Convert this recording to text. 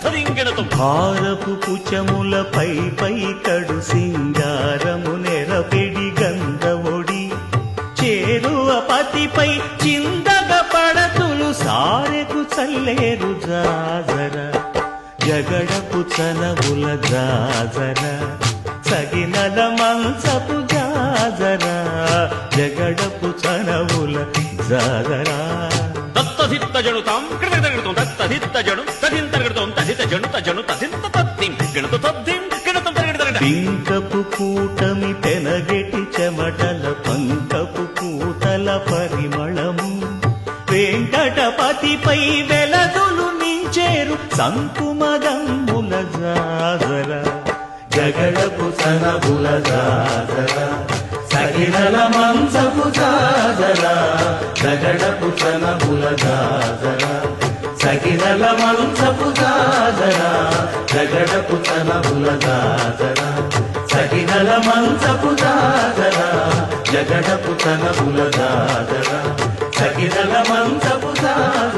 తదింగిణతం భారపు పుచములపై పై కడు సింగారము నెరపెడి గంధవొడి చేరువ పతిపై చిందగ పడతులు సారెకు చల్లేరు జాజర జగడపు చనవుల జాజర సగినల మంచపు జాజర జగడపు చనవుల జాజర దత్తధిత్త జనుతాం కృతగడతం దత్తధిత్త జను తదింతగడతం తదిత జనుత జను తదింత తద్దిం గణత తద్దిం గణతం తరగడత పింకపు కూటమి పెనగెటి చెమటల పంకపు కూతల పరిమళము వెంకటపతిపై వెలదులు నించేరు సంకుమదమ్ముల జాజర జగడపు సనబుల జాజర సగినల మంచపు జాజర జగడపు సనబుల జాజర సగినల మంచపు జాజర జగడపు సనబుల జాజర సగినల మంచపు జాజర జగడపు సనబుల జాజర సగినల మంచపు జాజర